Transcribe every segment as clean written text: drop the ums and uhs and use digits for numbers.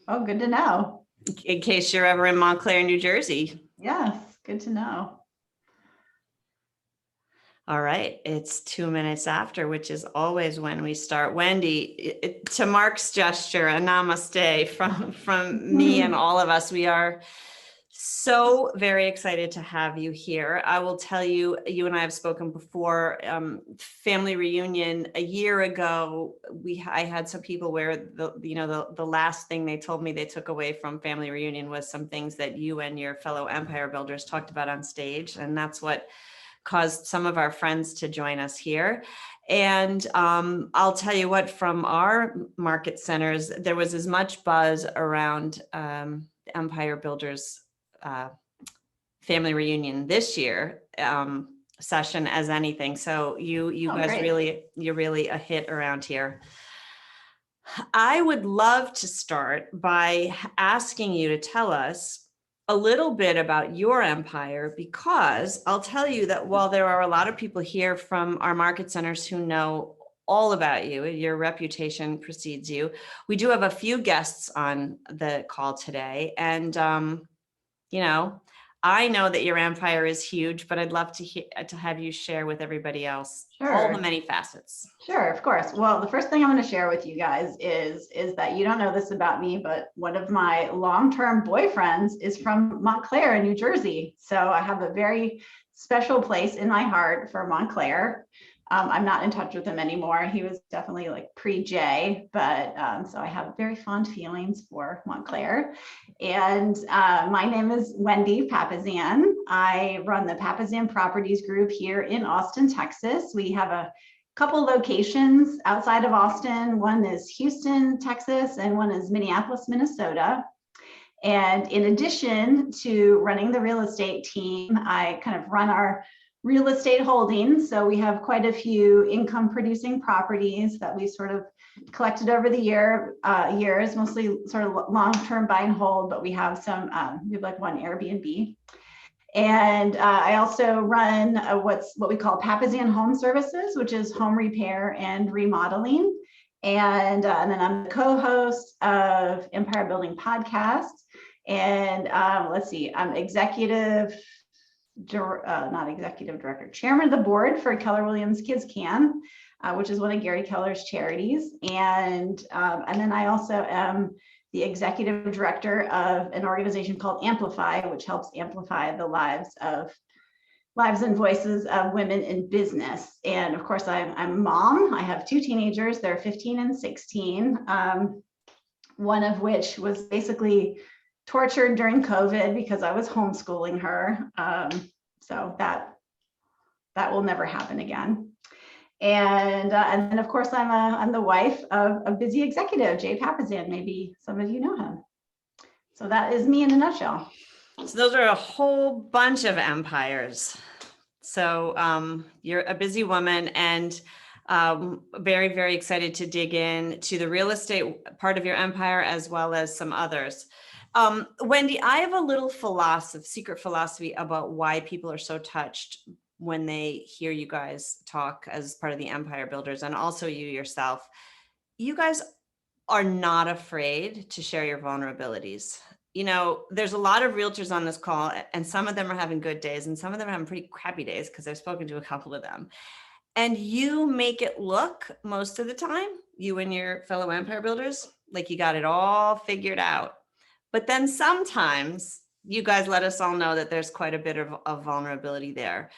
Oh, good to know. In case you're ever in Montclair, New Jersey. Yes, good to know. All right, it's 2 minutes after, which is always when we start. Wendy, to Mark's gesture, a namaste from me and all of us. We are so very excited to have you here. I will tell you, you and I have spoken before. Family reunion a year ago. I had some people where the last thing they told me they took away from family reunion was some things that you and your fellow empire builders talked about on stage, and that's what caused some of our friends to join us here. And I'll tell you what, from our market centers, there was as much buzz around Empire Builders family reunion this year session as anything. So you guys great. you're really a hit around here. I would love to start by asking you to tell us a little bit about your empire, because I'll tell you that while there are a lot of people here from our market centers who know all about you, your reputation precedes you, we do have a few guests on the call today. And, I know that your empire is huge, but I'd love to have you share with everybody else all the many facets. Sure, of course. Well, the first thing I'm going to share with you guys is that you don't know this about me, but one of my long-term boyfriends is from Montclair in New Jersey. So I have a very special place in my heart for Montclair. I'm not in touch with him anymore. He was definitely like pre-J, but so I have very fond feelings for Montclair. And my name is Wendy Papasan. I run the Papasan Properties Group here in Austin, Texas. We have a couple locations outside of Austin. One is Houston, Texas, and one is Minneapolis, Minnesota. And in addition to running the real estate team, I kind of run our real estate holdings. So we have quite a few income producing properties that we sort of collected over the years, mostly sort of long-term buy and hold, but we have some, we have like one Airbnb. And I also run what we call Papasan Home Services, which is home repair and remodeling. And then I'm the co-host of Empire Building Podcast. And let's see, I'm not executive director, chairman of the board for Keller Williams Kids Can, which is one of Gary Keller's charities. And then I also am the executive director of an organization called Amplify, which helps amplify the lives and voices of women in business. And of course, I'm a mom. I have two teenagers. They're 15 and 16, one of which was basically tortured during COVID because I was homeschooling her. So that will never happen again. And then of course I'm the wife of a busy executive, Jay Papasan. Maybe some of you know him. So that is me in a nutshell. So those are a whole bunch of empires. So you're a busy woman, and very, very excited to dig in to the real estate part of your empire as well as some others. Wendy, I have a little secret philosophy about why people are so touched when they hear you guys talk as part of the Empire Builders, and also you yourself. You guys are not afraid to share your vulnerabilities. There's a lot of realtors on this call, and some of them are having good days and some of them are having pretty crappy days, because I've spoken to a couple of them. And you make it look, most of the time, you and your fellow Empire Builders, like you got it all figured out. But then sometimes you guys let us all know that there's quite a bit of vulnerability there.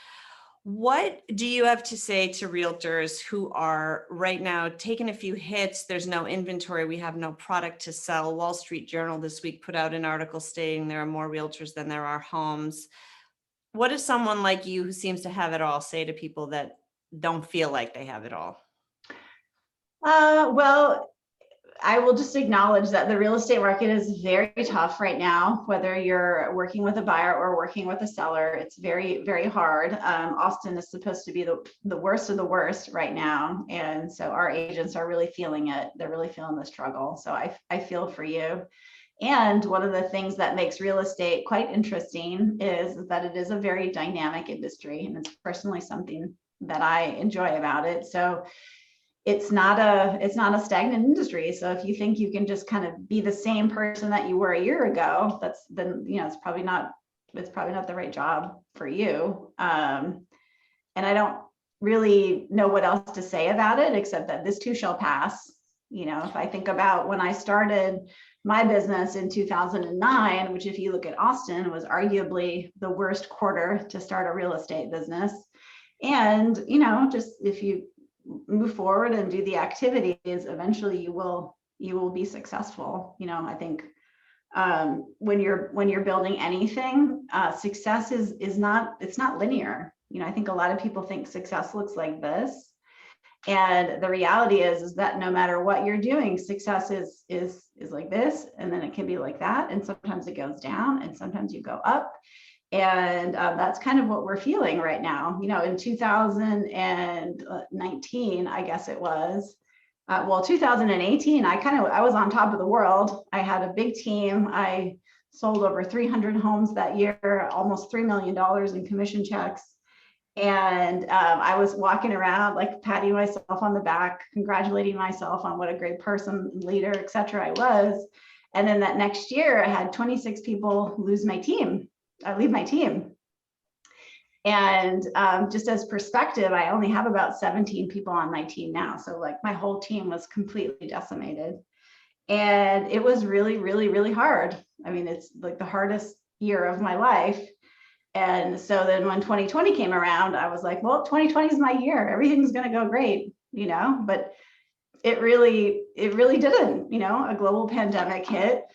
What do you have to say to realtors who are right now taking a few hits? There's no inventory. We have no product to sell. Wall Street Journal this week put out an article stating there are more realtors than there are homes. What does someone like you, who seems to have it all, say to people that don't feel like they have it all? Well, I will just acknowledge that the real estate market is very tough right now, whether you're working with a buyer or working with a seller. It's very, very hard. Austin is supposed to be the worst of the worst right now. And so our agents are really feeling it. They're really feeling the struggle. So I feel for you. And one of the things that makes real estate quite interesting is that it is a very dynamic industry. And it's personally something that I enjoy about it. So it's not a stagnant industry. So if you think you can just kind of be the same person that you were a year ago, then it's probably not the right job for you. And I don't really know what else to say about it, except that this too shall pass. If I think about when I started my business in 2009, which if you look at Austin was arguably the worst quarter to start a real estate business. And, just if you move forward and do the activities, eventually you will be successful. I think when you're building anything, success is not linear. I think a lot of people think success looks like this. And the reality is that no matter what you're doing, success is like this, and then it can be like that. And sometimes it goes down and sometimes you go up. And that's kind of what we're feeling right now. In 2019, I guess it was, 2018, I was on top of the world. I had a big team. I sold over 300 homes that year, almost $3 million in commission checks. And I was walking around like patting myself on the back, congratulating myself on what a great person, leader, et cetera I was. And then that next year I had 26 people leave my team. And just as perspective, I only have about 17 people on my team now. So like my whole team was completely decimated. And it was really, really, really hard. I mean, it's like the hardest year of my life. And so then when 2020 came around, I was like, well, 2020 is my year. Everything's going to go great, but it really didn't. A global pandemic hit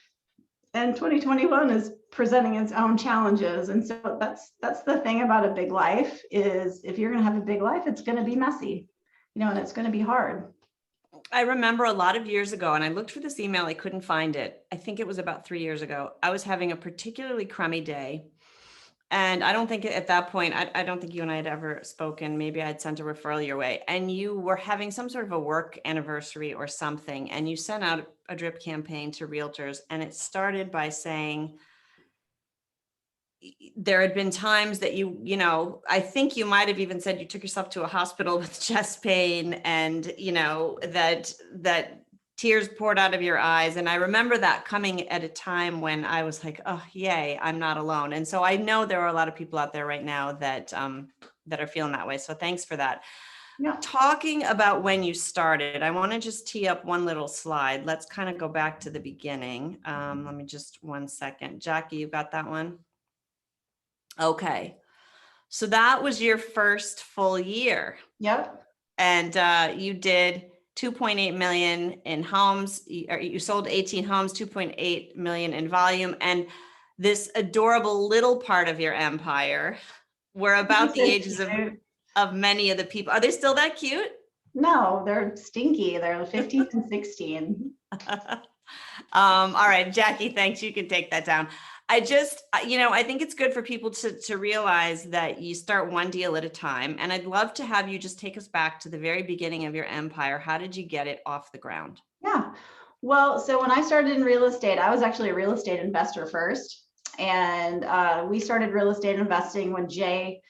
and 2021 is presenting its own challenges. And so that's the thing about a big life is if you're going to have a big life, it's going to be messy, and it's going to be hard. I remember a lot of years ago, and I looked for this email, I couldn't find it. I think it was about 3 years ago. I was having a particularly crummy day. And I don't think at that point, I don't think you and I had ever spoken. Maybe I had sent a referral your way and you were having some sort of a work anniversary or something. And you sent out a drip campaign to realtors. And it started by saying, there had been times that I think you might have even said you took yourself to a hospital with chest pain and, that tears poured out of your eyes. And I remember that coming at a time when I was like, oh, yay, I'm not alone. And so I know there are a lot of people out there right now that are feeling that way. So thanks for that. Yeah. Talking about when you started, I want to just tee up one little slide. Let's kind of go back to the beginning. Let me just 1 second. Jackie, you got that one? Okay. So that was your first full year. Yep. And you did 2.8 million in homes. You sold 18 homes, 2.8 million in volume. And this adorable little part of your empire were about the ages of many of the people. Are they still that cute? No, they're stinky. They're 15 and 16. All right, Jackie, thanks. You can take that down. I just, I think it's good for people to realize that you start one deal at a time. And I'd love to have you just take us back to the very beginning of your empire. How did you get it off the ground? Yeah. Well, so when I started in real estate, I was actually a real estate investor first. And we started real estate investing when Jay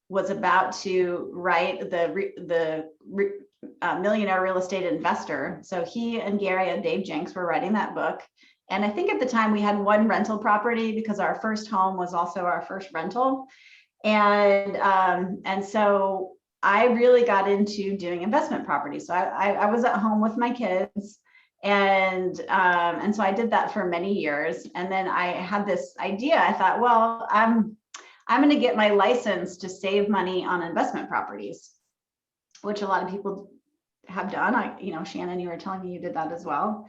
was about to write the Millionaire Real Estate Investor. So he and Gary and Dave Jenks were writing that book. And I think at the time we had one rental property because our first home was also our first rental. And so I really got into doing investment properties. So I was at home with my kids. And so I did that for many years. And then I had this idea. I thought, well, I'm going to get my license to save money on investment properties, which a lot of people have done. Shannon, you were telling me you did that as well.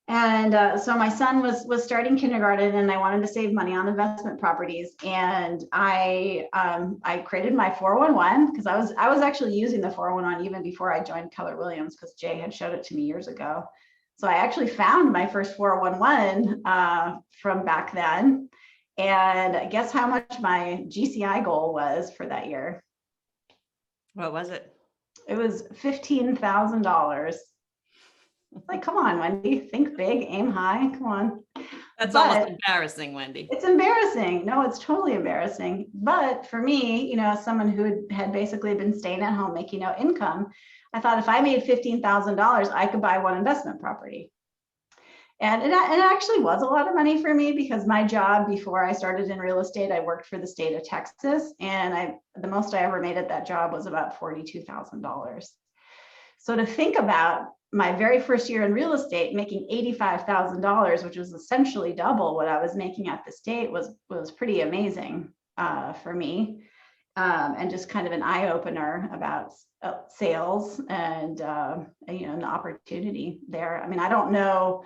And so my son was starting kindergarten and I wanted to save money on investment properties. And I created my 411 because I was actually using the 411 even before I joined Keller Williams because Jay had showed it to me years ago. So I actually found my first 411 from back then. And guess how much my GCI goal was for that year? What was it? It was $15,000. Like, come on, Wendy, think big, aim high. Come on. That's almost embarrassing, Wendy. It's embarrassing. No, it's totally embarrassing. But for me, as someone who had basically been staying at home, making no income, I thought if I made $15,000, I could buy one investment property. And it actually was a lot of money for me, because my job before I started in real estate, I worked for the state of Texas, and the most I ever made at that job was about $42,000. So to think about my very first year in real estate making $85,000, which was essentially double what I was making at the state, was pretty amazing for me, and just kind of an eye opener about sales and the opportunity there. I mean, I don't know.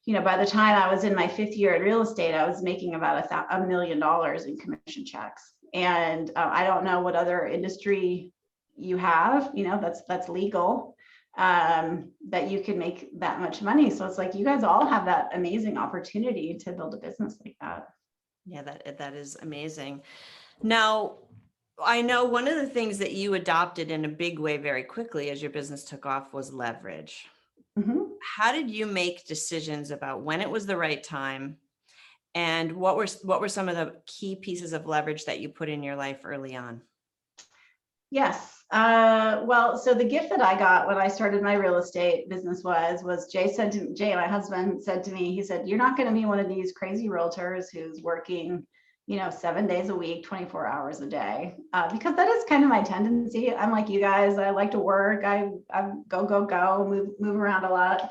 By the time I was in my 5th year in real estate, I was making about $1 million in commission checks. And I don't know what other industry you have, that's legal, that you can make that much money. So it's like, you guys all have that amazing opportunity to build a business like that. Yeah, that is amazing. Now, I know one of the things that you adopted in a big way very quickly as your business took off was leverage. Mm-hmm. How did you make decisions about when it was the right time, and what were some of the key pieces of leverage that you put in your life early on? Yes. Well, so the gift that I got when I started my real estate business was Jay, my husband, said to me, he said, "You're not going to be one of these crazy realtors who's working 7 days a week, 24 hours a day," because that is kind of my tendency. I'm like you guys. I like to work. I go, move around a lot.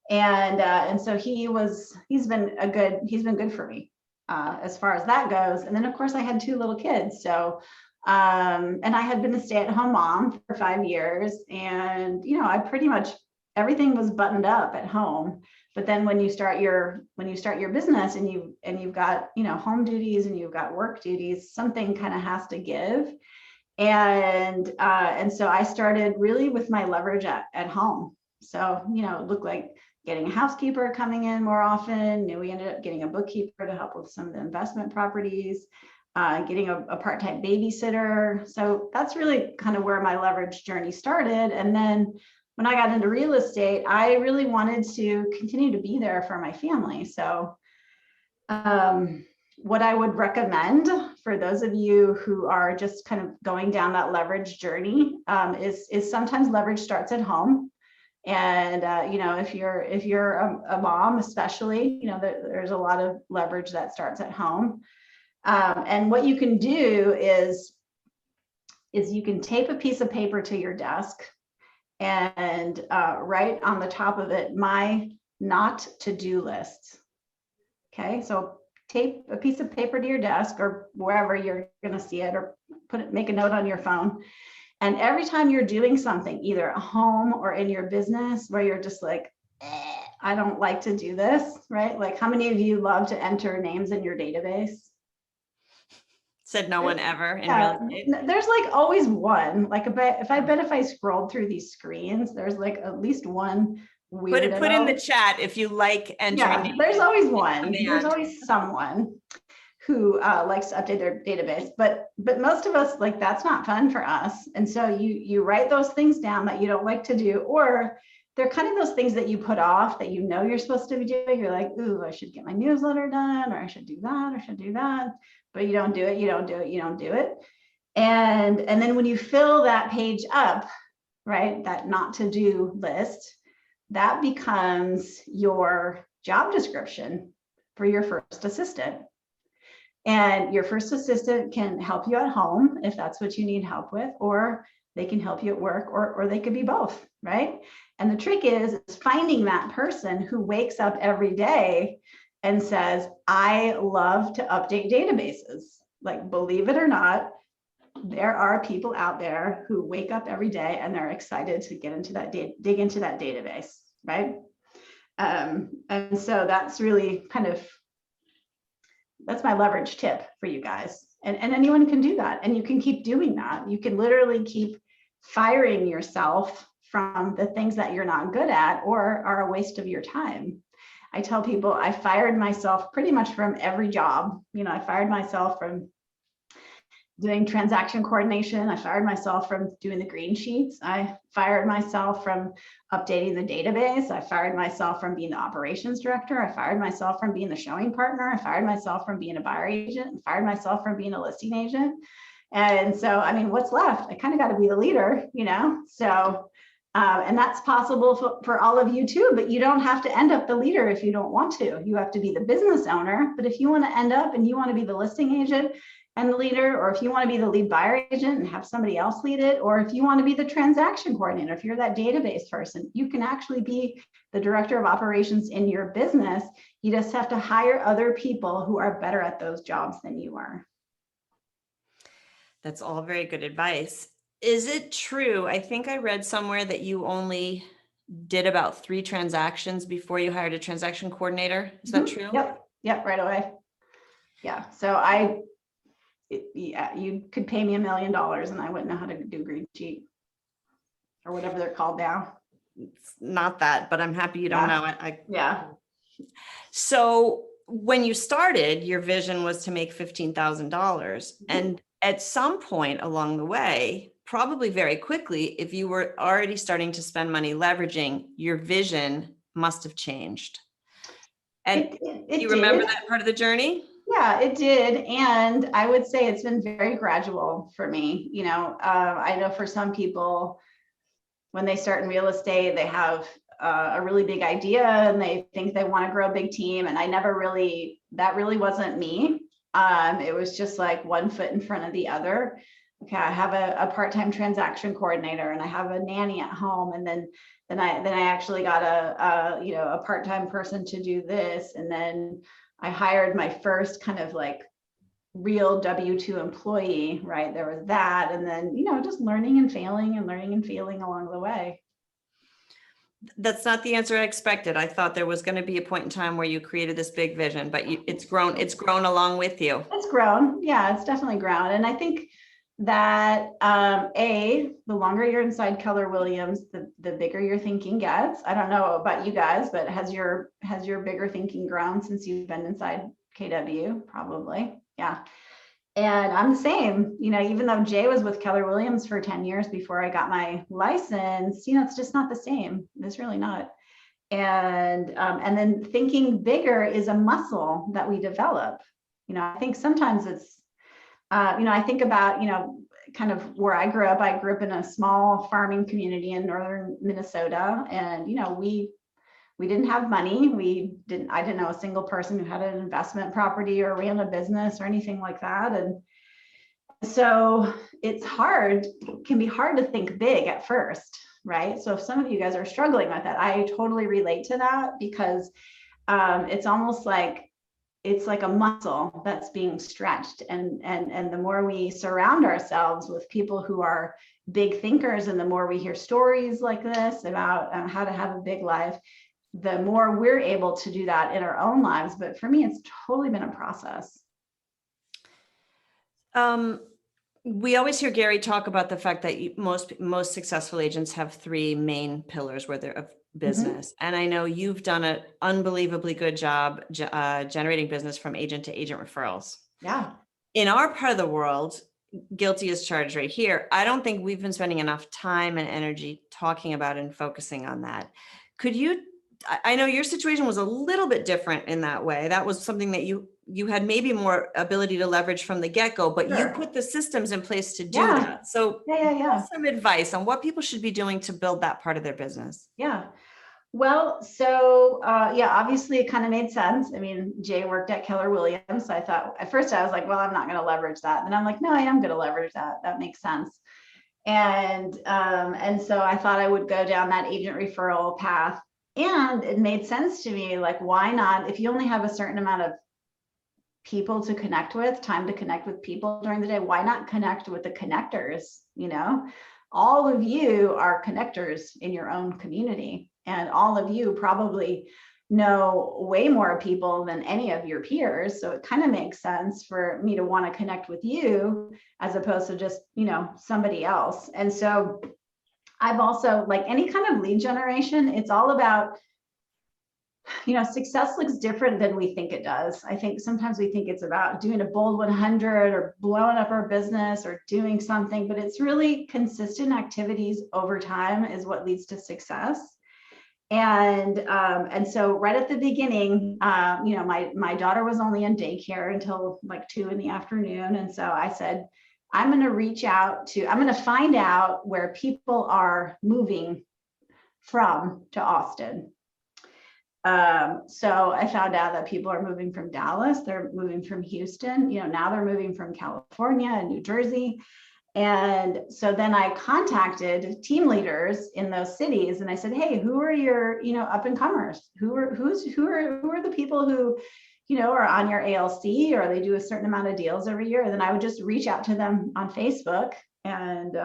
And so he's been good for me as far as that goes. And then of course I had 2 little kids. So and I had been a stay-at-home mom for 5 years, and I pretty much everything was buttoned up at home. But then when you start your business and you've got home duties and you've got work duties, something kind of has to give. And so I started really with my leverage at home. So it looked like getting a housekeeper coming in more often. We ended up getting a bookkeeper to help with some of the investment properties. Getting a part-time babysitter. So that's really kind of where my leverage journey started. And then when I got into real estate, I really wanted to continue to be there for my family. So what I would recommend for those of you who are just kind of going down that leverage journey is sometimes leverage starts at home. And if you're a mom, especially, there's a lot of leverage that starts at home. And what you can do is you can tape a piece of paper to your desk and write on the top of it, my not to-do list. Okay, so tape a piece of paper to your desk or wherever you're going to see it, or make a note on your phone. And every time you're doing something, either at home or in your business, where you're just like, I don't like to do this, right? Like, how many of you love to enter names in your database? Said no one ever in real estate. There's like always one. Like if I scrolled through these screens, there's like at least one weirdo. Put in the chat if you like entering. Yeah, there's always one. There's always someone who likes to update their database. But most of us, like, that's not fun for us. And so you write those things down that you don't like to do, or they're kind of those things that you put off that you're supposed to be doing. You're like, ooh, I should get my newsletter done, or I should do that, or I should do that. But you don't do it. And then when you fill that page up, right, that not to do list, that becomes your job description for your first assistant. And your first assistant can help you at home if that's what you need help with, or they can help you at work, or they could be both, right? And the trick is finding that person who wakes up every day and says, I love to update databases. Like, believe it or not, there are people out there who wake up every day and they're excited to get into that dig into that database, right? And so that's really that's my leverage tip for you guys. And anyone can do that, and you can keep doing that. You can literally keep firing yourself from the things that you're not good at or are a waste of your time. I tell people I fired myself pretty much from every job. I fired myself from doing transaction coordination. I fired myself from doing the green sheets. I fired myself from updating the database. I fired myself from being the operations director. I fired myself from being the showing partner. I fired myself from being a buyer agent. I fired myself from being a listing agent. And so, I mean, what's left? I kind of got to be the leader, So And that's possible for all of you too, but you don't have to end up the leader if you don't want to. You have to be the business owner, but if you want to end up and you want to be the listing agent and the leader, or if you want to be the lead buyer agent and have somebody else lead it, or if you want to be the transaction coordinator, if you're that database person, you can actually be the director of operations in your business. You just have to hire other people who are better at those jobs than you are. That's all very good advice. Is it true? I think I read somewhere that you only did about 3 transactions before you hired a transaction coordinator. Is that true? Yep, right away. Yeah, so yeah, you could pay me $1 million and I wouldn't know how to do green sheet or whatever they're called now. It's not that, but I'm happy you don't know it. Yeah. So when you started, your vision was to make $15,000. And at some point along the way, probably very quickly, if you were already starting to spend money leveraging, your vision must have changed. And it you remember that part of the journey? Yeah, it did. And I would say it's been very gradual for me. You know, I know for some people, when they start in real estate, they have a really big idea and they think they want to grow a big team. And that really wasn't me. It was just like one foot in front of the other. Okay, I have a part-time transaction coordinator and I have a nanny at home. And then I actually got a part-time person to do this. And then I hired my first kind of like real W-2 employee, right? There was that. And then, just learning and failing along the way. That's not the answer I expected. I thought there was going to be a point in time where you created this big vision, but it's grown along with you. It's grown. Yeah, it's definitely grown. And I think that the longer you're inside Keller Williams, the bigger your thinking gets. I don't know about you guys, but has your bigger thinking grown since you've been inside KW? Probably. Yeah. And I'm the same, even though Jay was with Keller Williams for 10 years before I got my license, it's just not the same. It's really not. And then thinking bigger is a muscle that we develop. I think sometimes it's, I think about, kind of where I grew up. I grew up in a small farming community in northern Minnesota, and we didn't have money. I didn't know a single person who had an investment property or ran a business or anything like that. And so can be hard to think big at first, right? So if some of you guys are struggling with that, I totally relate to that, because it's almost like it's like a muscle that's being stretched. And the more we surround ourselves with people who are big thinkers, and the more we hear stories like this about how to have a big life, the more we're able to do that in our own lives. But for me, it's totally been a process. We always hear Gary talk about the fact that most successful agents have 3 main pillars of business. And I know you've done an unbelievably good job generating business from agent to agent referrals. Yeah. In our part of the world, guilty as charged right here, I don't think we've been spending enough time and energy talking about and focusing on that. I know your situation was a little bit different in that way. That was something that you had maybe more ability to leverage from the get-go, but you put the systems in place to do that. So some advice on what people should be doing to build that part of their business. Yeah. Well, so obviously it kind of made sense. I mean, Jay worked at Keller Williams. So I thought at first I was like, well, I'm not going to leverage that. And I'm like, no, I am going to leverage that. That makes sense. And so I thought I would go down that agent referral path. And it made sense to me, like, why not? If you only have a certain amount of people to connect with, time to connect with people during the day, why not connect with the connectors? All of you are connectors in your own community, and all of you probably know way more people than any of your peers. So it kind of makes sense for me to want to connect with you as opposed to just, somebody else. And so I've also, like any kind of lead generation, it's all about, success looks different than we think it does. I think sometimes we think it's about doing a bold 100 or blowing up our business or doing something, but it's really consistent activities over time is what leads to success. And so right at the beginning, my daughter was only in daycare until like 2 p.m. And so I said, I'm going to find out where people are moving from to Austin. So I found out that people are moving from Dallas, they're moving from Houston, now they're moving from California and New Jersey. And so then I contacted team leaders in those cities and I said, hey, who are your, up and comers? Who are the people who, are on your ALC, or they do a certain amount of deals every year? And then I would just reach out to them on Facebook and,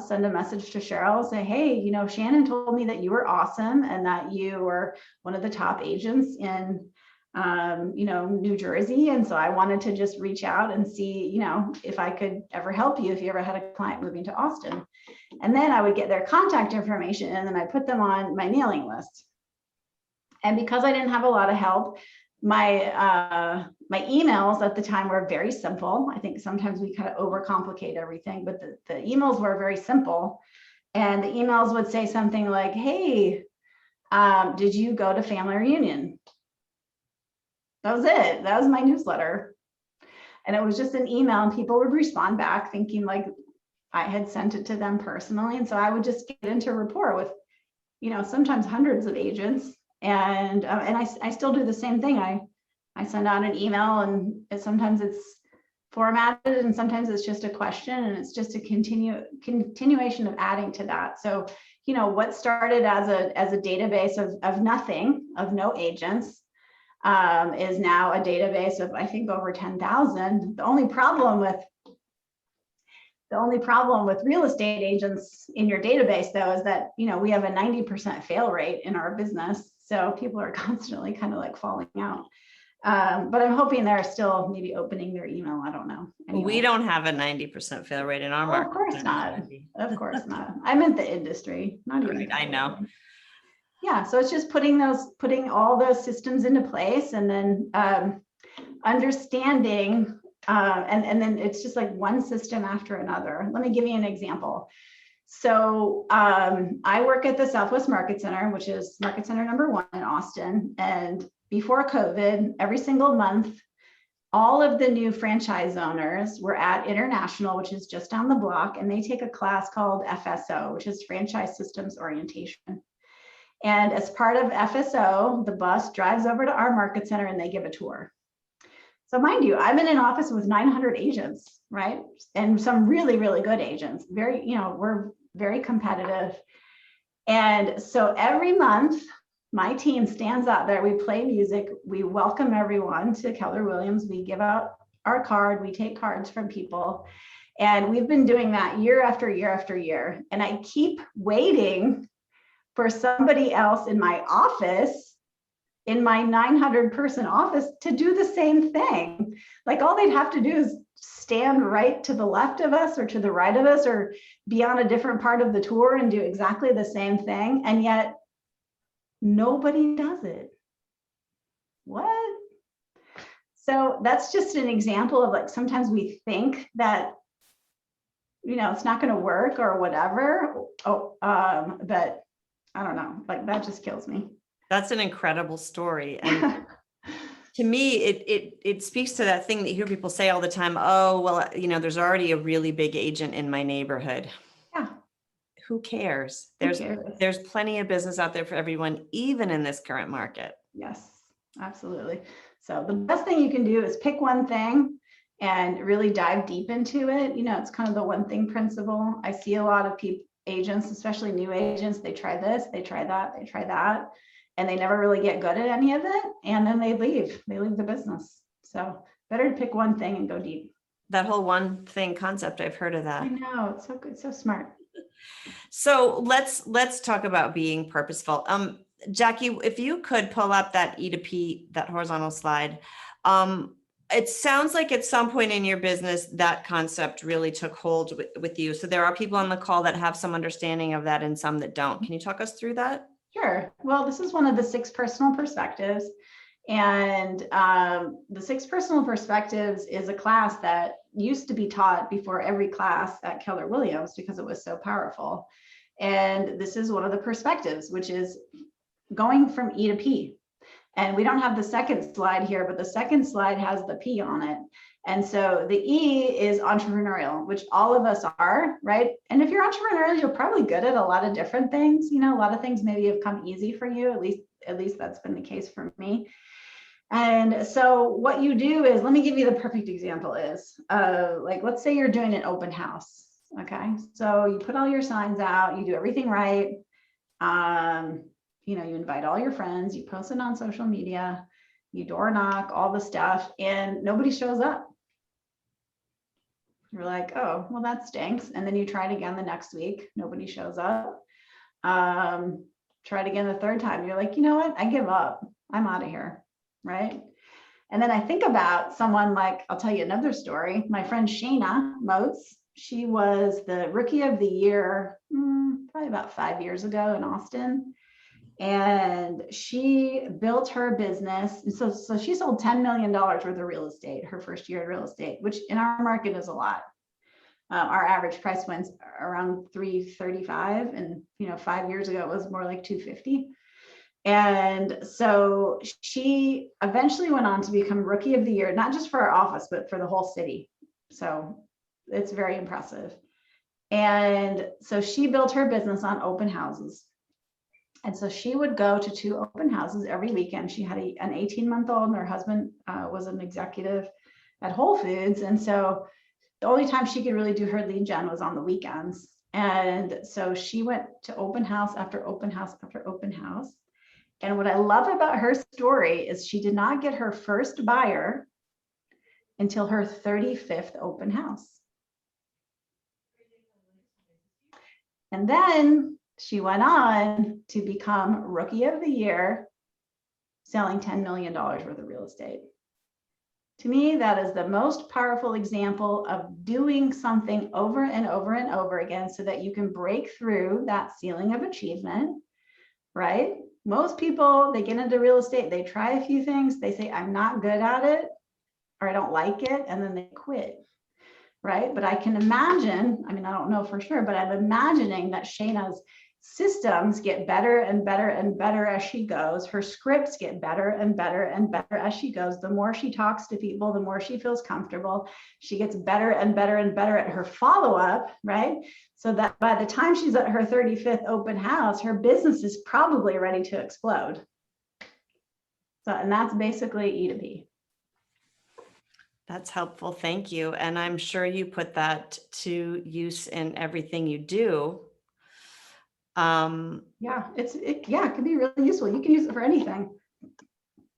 send a message to Cheryl, say, hey, Shannon told me that you were awesome and that you were one of the top agents in, New Jersey. And so I wanted to just reach out and see, if I could ever help you, if you ever had a client moving to Austin. And then I would get their contact information and then I put them on my mailing list. And because I didn't have a lot of help, my emails at the time were very simple. I think sometimes we kind of overcomplicate everything, but the emails were very simple. And the emails would say something like, hey, did you go to family reunion? That was it. That was my newsletter. And it was just an email and people would respond back thinking like I had sent it to them personally. And so I would just get into rapport with, sometimes hundreds of agents. And I still do the same thing. I send out an email and sometimes it's formatted and sometimes it's just a question and it's just a continuation of adding to that. So, what started as a database of nothing, of no agents, is now a database of, I think, over 10,000. The only problem with real estate agents in your database, though, is that, we have a 90% fail rate in our business. So people are constantly kind of like falling out. But I'm hoping they're still maybe opening their email. I don't know. Anyway. We don't have a 90% fail rate in our market. Of course not. Of course not. I meant the industry, not even. Right, I know. Yeah. So it's just putting all those systems into place and then understanding, and then it's just like one system after another. Let me give you an example. So I work at the Southwest Market Center, which is Market Center #1 in Austin. And before COVID, every single month, all of the new franchise owners were at International, which is just down the block, and they take a class called FSO, which is Franchise Systems Orientation. And as part of FSO, the bus drives over to our market center and they give a tour. So mind you, I'm in an office with 900 agents, right? And some really, really good agents. We're very competitive. And so every month, my team stands out there, we play music, we welcome everyone to Keller Williams, we give out our card, we take cards from people. And we've been doing that year after year after year. And I keep waiting for somebody else in my office, in my 900 person office, to do the same thing. Like all they'd have to do is stand right to the left of us or to the right of us or be on a different part of the tour and do exactly the same thing. And yet nobody does it. What? So that's just an example of like, sometimes we think that, it's not going to work or whatever. But I don't know, like that just kills me. That's an incredible story. And to me, it speaks to that thing that you hear people say all the time. Oh, well, there's already a really big agent in my neighborhood. Yeah. Who cares? Who cares? There's plenty of business out there for everyone, even in this current market. Yes, absolutely. So the best thing you can do is pick one thing and really dive deep into it. It's kind of the one thing principle. I see a lot of agents, especially new agents, they try this, they try that, they try that, and they never really get good at any of it. And then they leave the business. So better to pick one thing and go deep. That whole one thing concept, I've heard of that. I know, it's so good, so smart. So let's talk about being purposeful. Jackie, if you could pull up that E to P, that horizontal slide. It sounds like at some point in your business, that concept really took hold with you. So there are people on the call that have some understanding of that and some that don't. Can you talk us through that? Sure. Well, this is one of the 6 personal perspectives. And the 6 personal perspectives is a class that used to be taught before every class at Keller Williams because it was so powerful. And this is one of the perspectives, which is going from E to P. And we don't have the second slide here, but the second slide has the P on it. And so the E is entrepreneurial, which all of us are, right? And if you're entrepreneurial, you're probably good at a lot of different things. You know, a lot of things maybe have come easy for you. At least that's been the case for me. And so what you do is, let me give you the perfect example is, like, let's say you're doing an open house. Okay. So you put all your signs out, you do everything right. You know, you invite all your friends, you post it on social media, you door knock, all the stuff, and nobody shows up. You're like, oh, well, that stinks. And then you try it again the next week, nobody shows up. Try it again the third time. You're like, you know what? I give up. I'm out of here. Right. And then I think about someone like, I'll tell you another story. My friend Shannon Aronson, she was the rookie of the year, probably about 5 years ago in Austin. And she built her business. And so she sold $10 million worth of real estate, her first year in real estate, which in our market is a lot. Our average price went around 335. And, you know, 5 years ago, it was more like 250. And so she eventually went on to become rookie of the year, not just for our office, but for the whole city. So it's very impressive. And so she built her business on open houses. And so she would go to 2 open houses every weekend. She had an 18-month-old, and her husband was an executive at Whole Foods. And so the only time she could really do her lead gen was on the weekends. And so she went to open house after open house after open house. And what I love about her story is she did not get her first buyer until her 35th open house. And then she went on to become rookie of the year, selling $10 million worth of real estate. To me, that is the most powerful example of doing something over and over and over again so that you can break through that ceiling of achievement, right? Most people, they get into real estate, they try a few things, they say, I'm not good at it, or I don't like it, and then they quit, right? But I can imagine, I mean, I don't know for sure, but I'm imagining that Shayna's systems get better and better and better as she goes. Her scripts get better and better and better as she goes. The more she talks to people, the more she feels comfortable. She gets better and better and better at her follow-up, right? So that by the time she's at her 35th open house, her business is probably ready to explode. So, and that's basically E to P. That's helpful. Thank you. And I'm sure you put that to use in everything you do. Yeah, it can be really useful. You can use it for anything.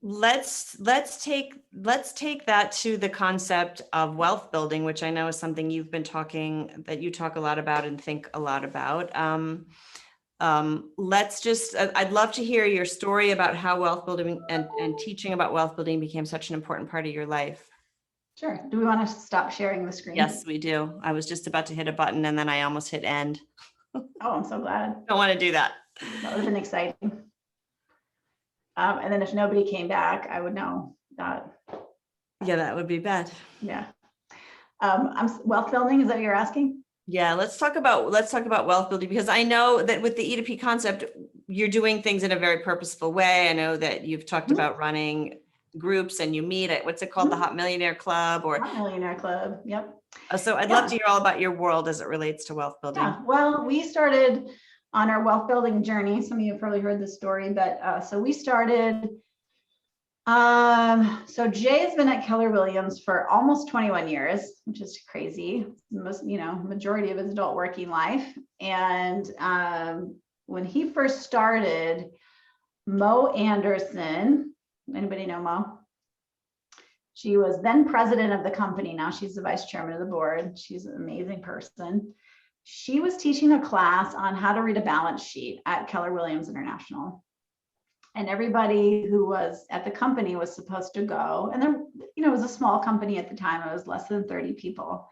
Let's take that to the concept of wealth building, which I know is something you've been that you talk a lot about and think a lot about. I'd love to hear your story about how wealth building and teaching about wealth building became such an important part of your life. Sure. Do we want to stop sharing the screen? Yes, we do. I was just about to hit a button and then I almost hit end. Oh, I'm so glad. Don't want to do that. That would have been exciting. And then if nobody came back, I would know that. Yeah, that would be bad. Yeah. Wealth building, is that what you're asking? Yeah, let's talk about wealth building, because I know that with the E2P concept, you're doing things in a very purposeful way. I know that you've talked about running groups and you meet at, what's it called? The Hot Millionaire Club or Hot Millionaire Club. Yep. So I'd love to hear all about your world as it relates to wealth building. Yeah. Well, we started on our wealth building journey. Some of you have probably heard this story, but so we started. So Jay has been at Keller Williams for almost 21 years, which is crazy. Most, majority of his adult working life. And when he first started, Mo Anderson, anybody know Mo? She was then president of the company. Now she's the vice chairman of the board. She's an amazing person. She was teaching a class on how to read a balance sheet at Keller Williams International. And everybody who was at the company was supposed to go. And then, it was a small company at the time. It was less than 30 people.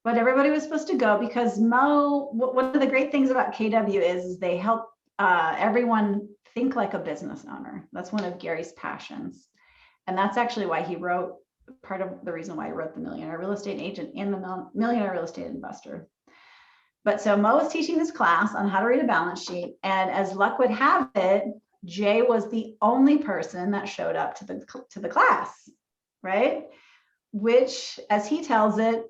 But everybody was supposed to go because Mo, one of the great things about KW is they help everyone think like a business owner. That's one of Gary's passions. And that's actually why he wrote, part of the reason why he wrote The Millionaire Real Estate Agent and The Millionaire Real Estate Investor. But so Mo was teaching this class on how to read a balance sheet. And as luck would have it, Jay was the only person that showed up to the class, right? Which, as he tells it,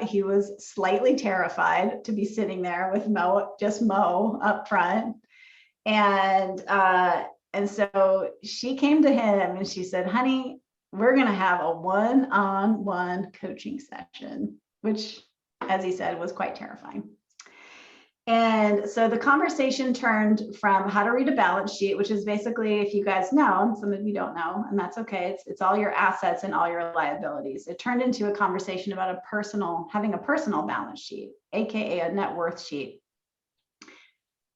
he was slightly terrified to be sitting there with Mo up front. And so she came to him and she said, honey, we're going to have a one-on-one coaching session, which, as he said, was quite terrifying. And so the conversation turned from how to read a balance sheet, which is basically, if you guys know, and some of you don't know, and that's okay, it's all your assets and all your liabilities. It turned into a conversation about having a personal balance sheet, AKA a net worth sheet.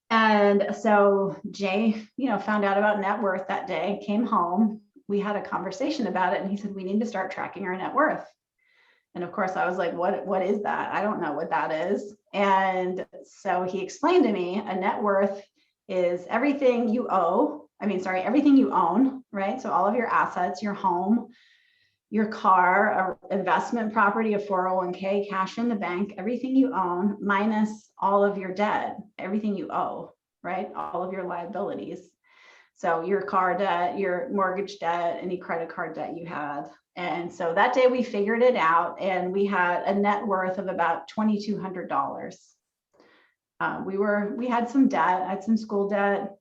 And so Jay, found out about net worth that day, came home, we had a conversation about it, and he said, we need to start tracking our net worth. And of course I was like, what is that? I don't know what that is. And so he explained to me, a net worth is everything you everything you own, right? So all of your assets, your home, your car, an investment property, a 401k, cash in the bank, everything you own, minus all of your debt, everything you owe, right? All of your liabilities. So your car debt, your mortgage debt, any credit card debt you had. And so that day we figured it out, and we had a net worth of about $2,200. We had some debt, I had some school debt.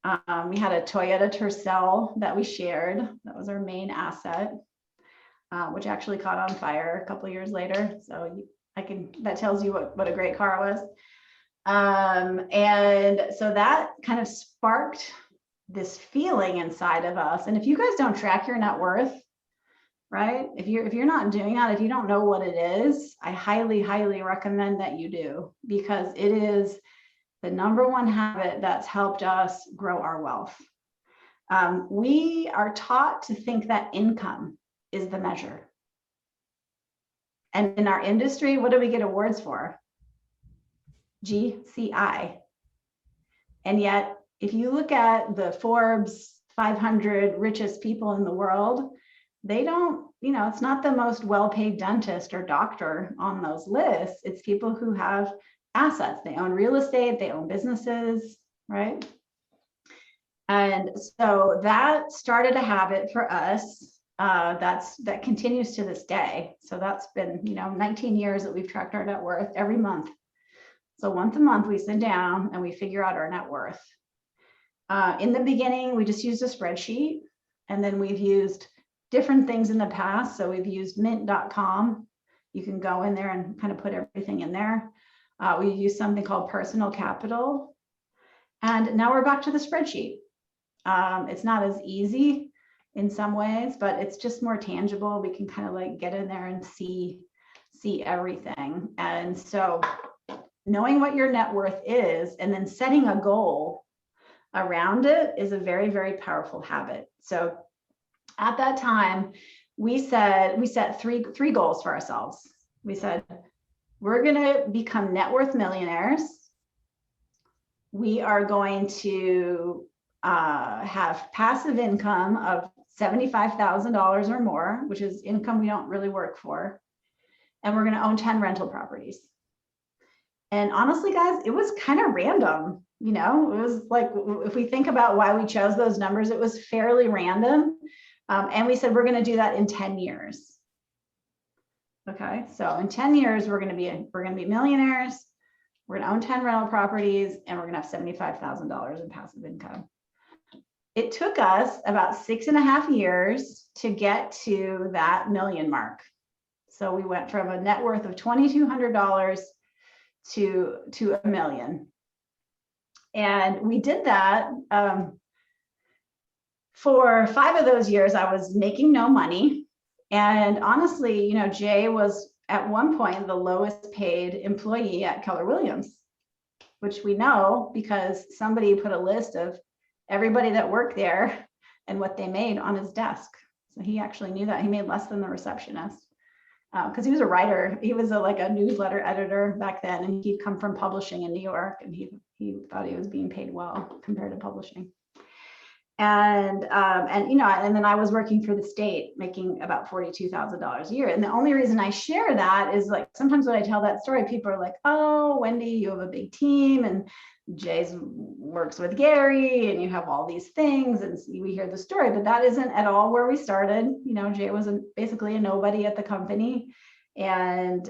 We had a Toyota Tercel that we shared. That was our main asset, which actually caught on fire a couple of years later. So that tells you what a great car it was. And so that kind of sparked this feeling inside of us. And if you guys don't track your net worth, right? If you're not doing that, if you don't know what it is, I highly, highly recommend that you do, because it is the number one habit that's helped us grow our wealth. We are taught to think that income is the measure. And in our industry, what do we get awards for? GCI. And yet, if you look at the Forbes 500 richest people in the world, they don't, it's not the most well-paid dentist or doctor on those lists. It's people who have assets. They own real estate, they own businesses, right? And so that started a habit for us that continues to this day. So that's been, 19 years that we've tracked our net worth every month. So once a month we sit down and we figure out our net worth. In the beginning, we just used a spreadsheet, and then we've used different things in the past. So we've used mint.com. You can go in there and kind of put everything in there. We use something called Personal Capital. And now we're back to the spreadsheet. It's not as easy in some ways, but it's just more tangible. We can kind of like get in there and see everything. And so knowing what your net worth is and then setting a goal around it is a very, very powerful habit. So at that time, we set three goals for ourselves. We said, we're going to become net worth millionaires. We are going to have passive income of $75,000 or more, which is income we don't really work for. And we're going to own 10 rental properties. And honestly, guys, it was kind of random. It was like, if we think about why we chose those numbers, it was fairly random. And we said, we're going to do that in 10 years. Okay. So in 10 years, we're going to be millionaires. We're going to own 10 rental properties, and we're going to have $75,000 in passive income. It took us about 6.5 years to get to that million mark. So we went from a net worth of $2,200 to $1 million. And we did that for 5 of those years. I was making no money. And honestly, Jay was at one point the lowest paid employee at Keller Williams, which we know because somebody put a list of everybody that worked there and what they made on his desk. So he actually knew that he made less than the receptionist because he was a writer. He was like a newsletter editor back then, and he'd come from publishing in New York, and he thought he was being paid well compared to publishing. And then I was working for the state, making about $42,000 a year. And the only reason I share that is like, sometimes when I tell that story, people are like, oh, Wendy, you have a big team, and Jay's works with Gary, and you have all these things, and we hear the story, but that isn't at all where we started. Jay was basically a nobody at the company. And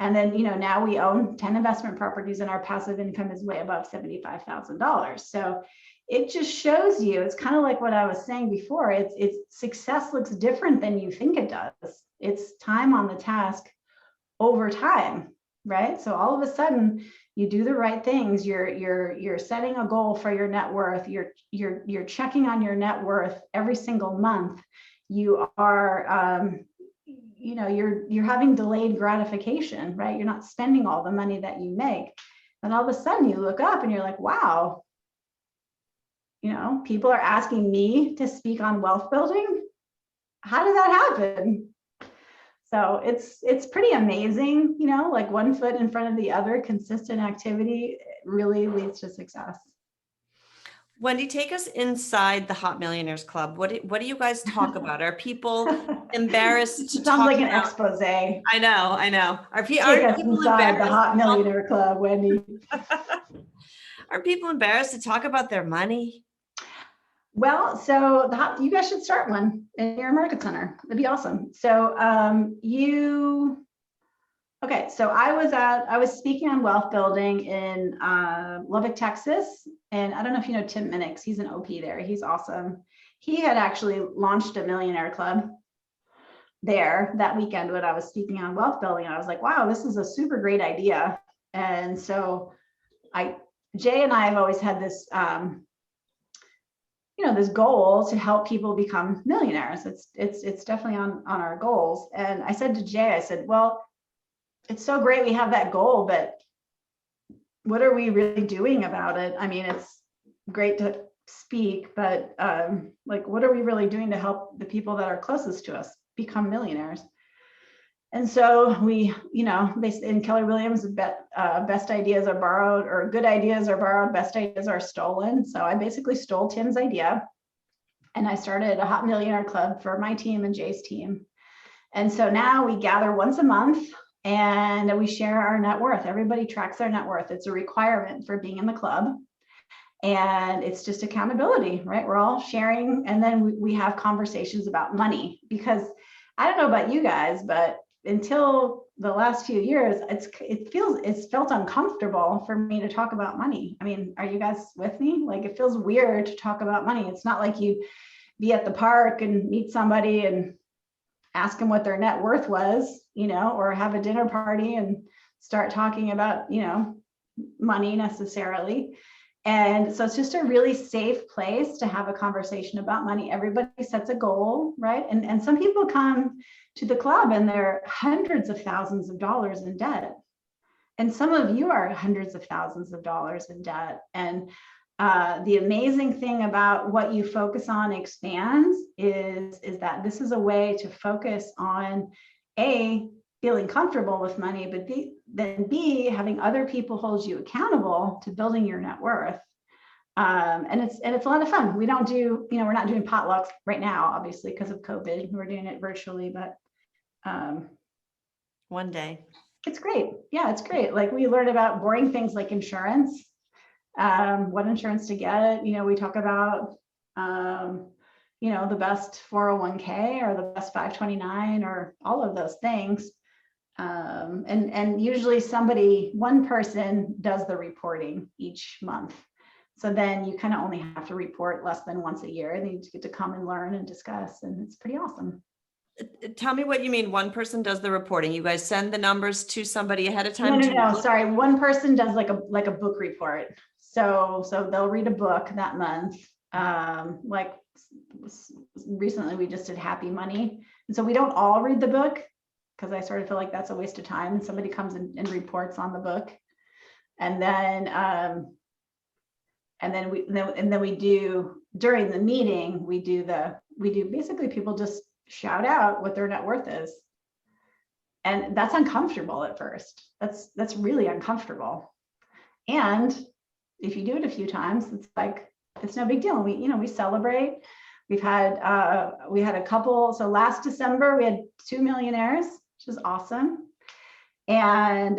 then, now we own 10 investment properties, and our passive income is way above $75,000. So it just shows you, it's kind of like what I was saying before. It's success looks different than you think it does. It's time on the task over time, right? So all of a sudden you do the right things. You're setting a goal for your net worth. You're checking on your net worth every single month. You are, you're having delayed gratification, right? You're not spending all the money that you make. And all of a sudden you look up and you're like, wow, people are asking me to speak on wealth building. How did that happen? So it's pretty amazing, like one foot in front of the other, consistent activity really leads to success. Wendy, take us inside the Hot Millionaires Club. What do you guys talk about? Are people embarrassed to Sounds talk like an about? expose. I know. Take us inside the Hot Millionaire Club, Wendy. Are people embarrassed to talk about their money? Well, so you guys should start one in your market center. It'd be awesome. So so I was speaking on wealth building in Lubbock, Texas. And I don't know if you know Tim Minix. He's an OP there. He's awesome. He had actually launched a millionaire club there that weekend when I was speaking on wealth building. And I was like, wow, this is a super great idea. And so Jay and I have always had this this goal to help people become millionaires. It's definitely on our goals. And I said to Jay, I said, well, it's so great we have that goal, but what are we really doing about it? I mean, it's great to speak, but what are we really doing to help the people that are closest to us become millionaires? And so we, they say in Keller Williams, best ideas are borrowed, or good ideas are borrowed, best ideas are stolen. So I basically stole Tim's idea, and I started a Hot Millionaire Club for my team and Jay's team. And so now we gather once a month and we share our net worth. Everybody tracks their net worth. It's a requirement for being in the club. And it's just accountability, right? We're all sharing, and then we have conversations about money, because I don't know about you guys, but until the last few years, it's felt uncomfortable for me to talk about money. I mean, are you guys with me? Like, it feels weird to talk about money. It's not like you be at the park and meet somebody and ask them what their net worth was, or have a dinner party and start talking about, money necessarily. And so it's just a really safe place to have a conversation about money. Everybody sets a goal, right? And some people come to the club and they're hundreds of thousands of dollars in debt. And some of you are hundreds of thousands of dollars in debt. And the amazing thing about what you focus on expands is that this is a way to focus on A, feeling comfortable with money, but B, having other people hold you accountable to building your net worth. And it's a lot of fun. We don't do, we're not doing potlucks right now, obviously, because of COVID. We're doing it virtually, but one day. It's great. Yeah, it's great. Like, we learn about boring things like insurance, what insurance to get. We talk about, the best 401k or the best 529 or all of those things. And usually one person does the reporting each month. So then you kind of only have to report less than once a year, and you get to come and learn and discuss, and it's pretty awesome. Tell me what you mean. One person does the reporting. You guys send the numbers to somebody ahead of time? No, sorry. One person does like a book report. So they'll read a book that month. Like recently we just did Happy Money. And so we don't all read the book, because I sort of feel like that's a waste of time. And somebody comes and reports on the book. And then we do, during the meeting, we do basically, people just shout out what their net worth is. And that's uncomfortable at first. That's really uncomfortable. And if you do it a few times, it's like, it's no big deal. We celebrate. We had a couple. So last December we had 2 millionaires, which is awesome. And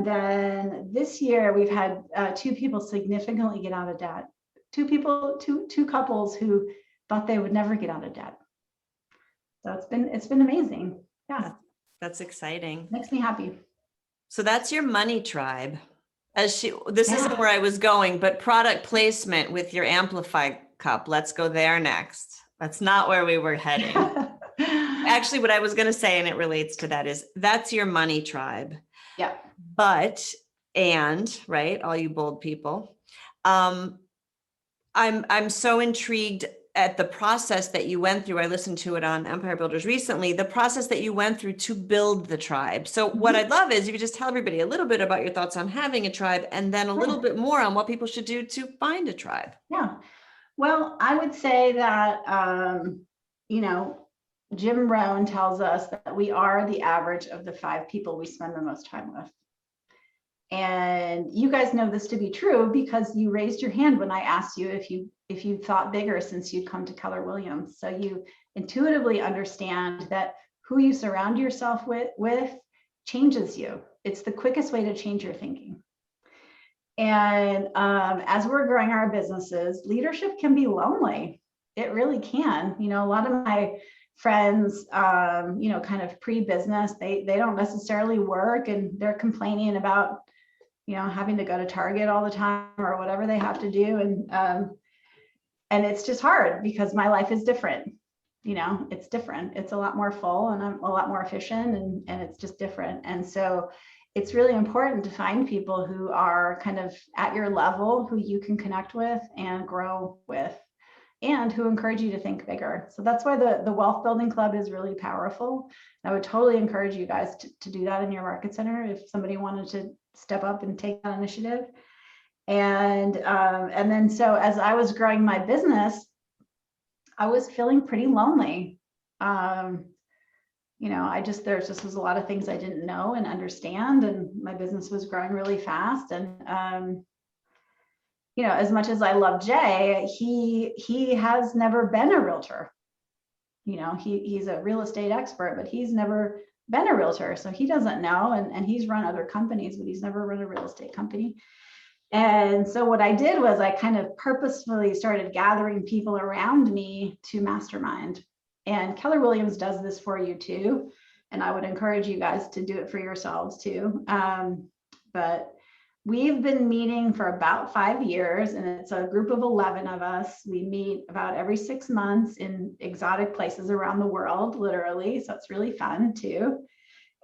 then this year we've had 2 people significantly get out of debt. 2 couples who thought they would never get out of debt. So it's been amazing. Yeah. That's exciting. Makes me happy. So that's your money tribe. This isn't Yeah. where I was going, but product placement with your Amplify cup. Let's go there next. That's not where we were heading. Actually, what I was going to say, and it relates to that, is that's your money tribe. Yeah. Right, all you bold people. I'm so intrigued at the process that you went through. I listened to it on Empire Builders recently, the process that you went through to build the tribe. So what I'd love is you could just tell everybody a little bit about your thoughts on having a tribe, and then a little bit more on what people should do to find a tribe. Yeah. Well, I would say that, Jim Rohn tells us that we are the average of the 5 people we spend the most time with. And you guys know this to be true because you raised your hand when I asked you if you thought bigger since you'd come to Keller Williams. So you intuitively understand that who you surround yourself with changes you. It's the quickest way to change your thinking. And as we're growing our businesses, leadership can be lonely. It really can. A lot of my friends, kind of pre-business, they don't necessarily work, and they're complaining about, having to go to Target all the time or whatever they have to do. And it's just hard because my life is different. It's different. It's a lot more full, and I'm a lot more efficient, and it's just different. And so it's really important to find people who are kind of at your level, who you can connect with and grow with, and who encourage you to think bigger. So that's why the Wealth Building Club is really powerful. I would totally encourage you guys to do that in your market center if somebody wanted to step up and take that initiative. And then so as I was growing my business, I was feeling pretty lonely. There just was a lot of things I didn't know and understand, and my business was growing really fast. And as much as I love Jay, he has never been a realtor. He's a real estate expert, but he's never been a realtor, so he doesn't know. And he's run other companies, but he's never run a real estate company. And so what I did was I kind of purposefully started gathering people around me to mastermind. And Keller Williams does this for you too. And I would encourage you guys to do it for yourselves too. But we've been meeting for about 5 years, and it's a group of 11 of us. We meet about every 6 months in exotic places around the world, literally. So it's really fun too.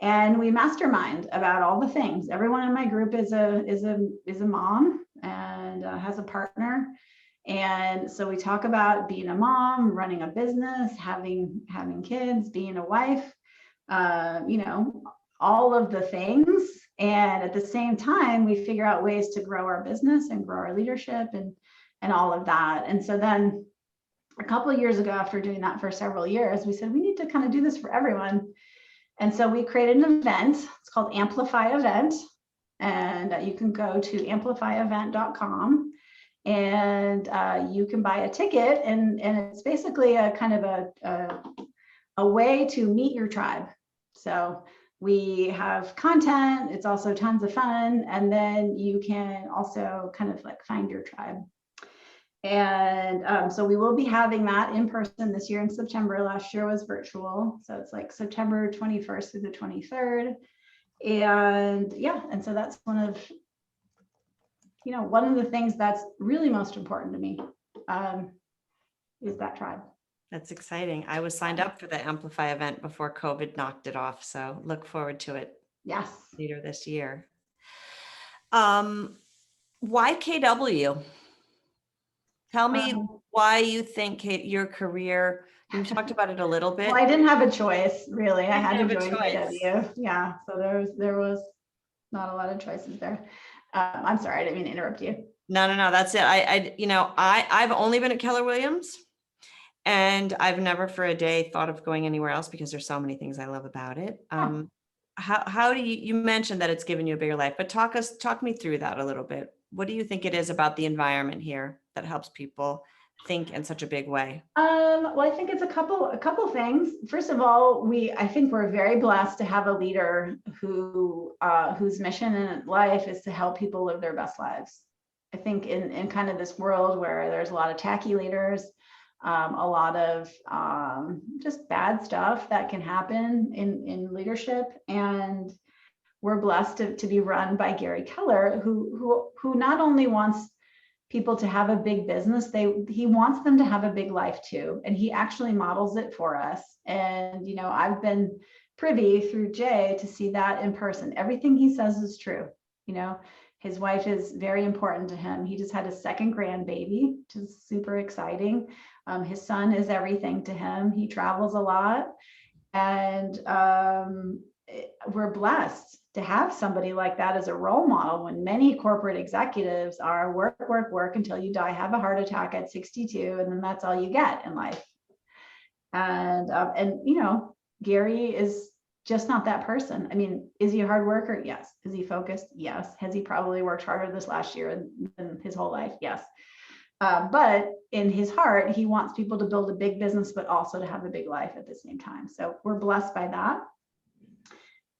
And we mastermind about all the things. Everyone in my group is a mom and has a partner. And so we talk about being a mom, running a business, having kids, being a wife, all of the things. And at the same time, we figure out ways to grow our business and grow our leadership and all of that. And so then a couple of years ago, after doing that for several years, we said, we need to kind of do this for everyone. And so we created an event. It's called Amplify Event. And you can go to amplifyevent.com and you can buy a ticket. And it's basically a kind of a way to meet your tribe. So we have content. It's also tons of fun. And then you can also kind of like find your tribe. And so we will be having that in person this year in September. Last year was virtual. So it's like September 21st through the 23rd. And yeah, and so that's one of the things that's really most important to me is that tribe. That's exciting. I was signed up for the Amplify event before COVID knocked it off. So look forward to it. Yes. Later this year. Why KW? Tell me why you think your career, you talked about it a little bit. Well, I didn't have a choice, really. I had to join KW. Yeah. So there was not a lot of choices there. I'm sorry, I didn't mean to interrupt you. No, that's it. I've only been at Keller Williams, and I've never for a day thought of going anywhere else because there's so many things I love about it. How do you mentioned that it's given you a bigger life, but talk me through that a little bit. What do you think it is about the environment here that helps people think in such a big way? Well, I think it's a couple things. First of all, I think we're very blessed to have a leader whose mission in life is to help people live their best lives. I think in kind of this world where there's a lot of tacky leaders, a lot of just bad stuff that can happen in leadership, and we're blessed to be run by Gary Keller, who not only wants people to have a big business, he wants them to have a big life too, and he actually models it for us. And I've been privy through Jay to see that in person. Everything he says is true. His wife is very important to him. He just had his second grandbaby, which is super exciting. His son is everything to him. He travels a lot, and we're blessed to have somebody like that as a role model, when many corporate executives are work, work, work until you die, have a heart attack at 62, and then that's all you get in life. And Gary is just not that person. I mean, is he a hard worker? Yes. Is he focused? Yes. Has he probably worked harder this last year than his whole life? Yes. But in his heart, he wants people to build a big business, but also to have a big life at the same time. So we're blessed by that.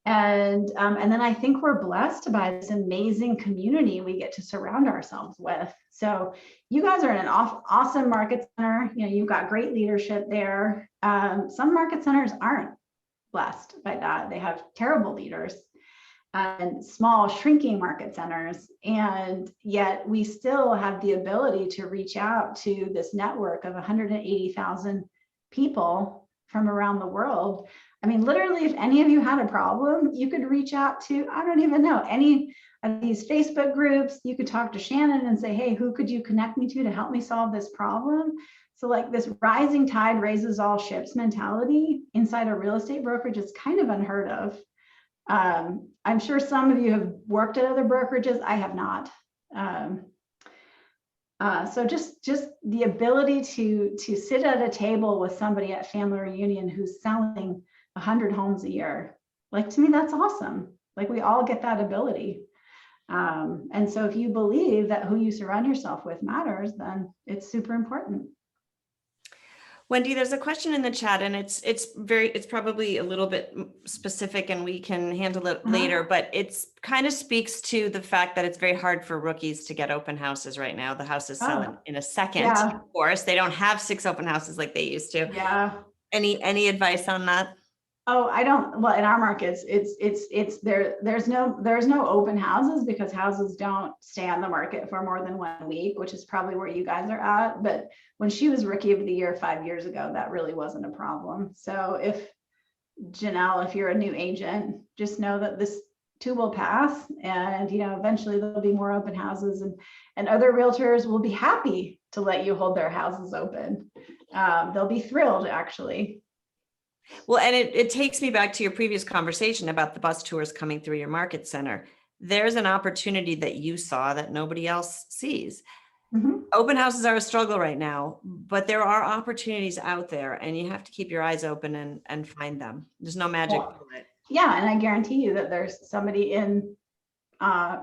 And then I think we're blessed by this amazing community we get to surround ourselves with. So you guys are in an awesome market center. You've got great leadership there. Some market centers aren't blessed by that. They have terrible leaders and small, shrinking market centers. And yet we still have the ability to reach out to this network of 180,000 people from around the world. I mean, literally, if any of you had a problem, you could reach out to, I don't even know, any of these Facebook groups. You could talk to Shannon and say, hey, who could you connect me to help me solve this problem? So like this rising tide raises all ships mentality inside a real estate brokerage is kind of unheard of. I'm sure some of you have worked at other brokerages. I have not. So just the ability to sit at a table with somebody at family reunion who's selling 100 homes a year, like, to me, that's awesome. Like, we all get that ability. And so if you believe that who you surround yourself with matters, then it's super important. Wendy, there's a question in the chat, and it's probably a little bit specific, and we can handle it later, but it's kind of speaks to the fact that it's very hard for rookies to get open houses right now. The houses sell in a second. Yeah. Of course, they don't have 6 open houses like they used to. Yeah. Any advice on that? Oh, I don't. Well, in our markets, it's there. There's no open houses because houses don't stay on the market for more than 1 week, which is probably where you guys are at. But when she was Rookie of the Year 5 years ago, that really wasn't a problem. So if Janelle, if you're a new agent, just know that this too will pass, and eventually there'll be more open houses, and other realtors will be happy to let you hold their houses open. They'll be thrilled, actually. Well, and it takes me back to your previous conversation about the bus tours coming through your market center. There's an opportunity that you saw that nobody else sees. Mm-hmm. Open houses are a struggle right now, but there are opportunities out there, and you have to keep your eyes open and find them. There's no magic bullet. Yeah, and I guarantee you that there's somebody in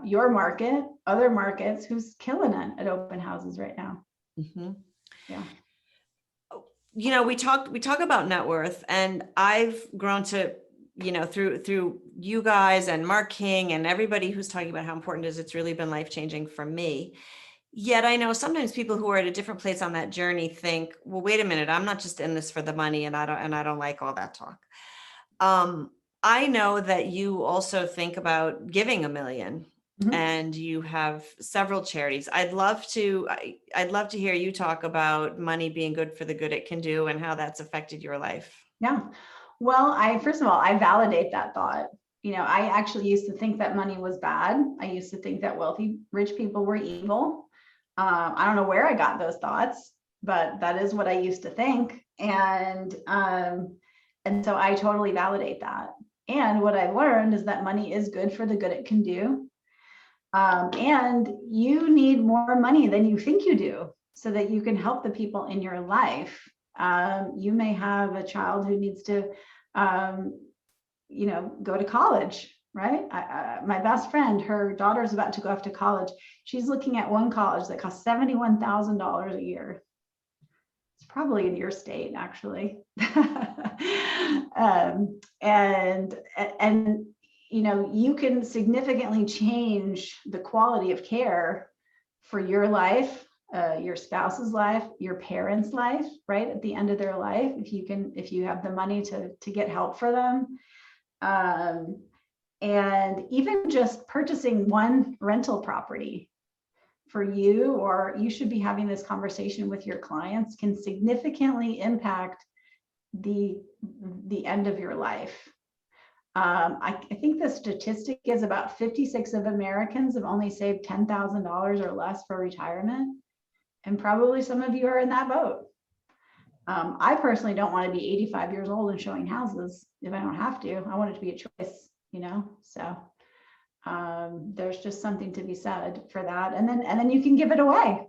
your market, other markets, who's killing it at open houses right now. Mm-hmm. Yeah. We talk about net worth, and I've grown to, through you guys and Mark King and everybody who's talking about how important it is. It's really been life-changing for me. Yet I know sometimes people who are at a different place on that journey think, well, wait a minute, I'm not just in this for the money, and I don't like all that talk. I know that you also think about giving $1 million. Mm-hmm. And you have several charities. I'd love to hear you talk about money being good for the good it can do, and how that's affected your life. Yeah. Well, first of all, I validate that thought. I actually used to think that money was bad. I used to think that wealthy, rich people were evil. I don't know where I got those thoughts, but that is what I used to think. And so I totally validate that. And what I've learned is that money is good for the good it can do. And you need more money than you think you do so that you can help the people in your life. You may have a child who needs to, go to college, right? My best friend, her daughter's about to go off to college. She's looking at one college that costs $71,000 a year. It's probably in your state, actually. And you know, you can significantly change the quality of care for your life, your spouse's life, your parents' life, right? At the end of their life, if you have the money to get help for them. And even just purchasing one rental property for you, or you should be having this conversation with your clients, can significantly impact the end of your life. I think the statistic is about 56 of Americans have only saved $10,000 or less for retirement. And probably some of you are in that boat. I personally don't want to be 85 years old and showing houses if I don't have to. I want it to be a choice, you know? So there's just something to be said for that. And then you can give it away.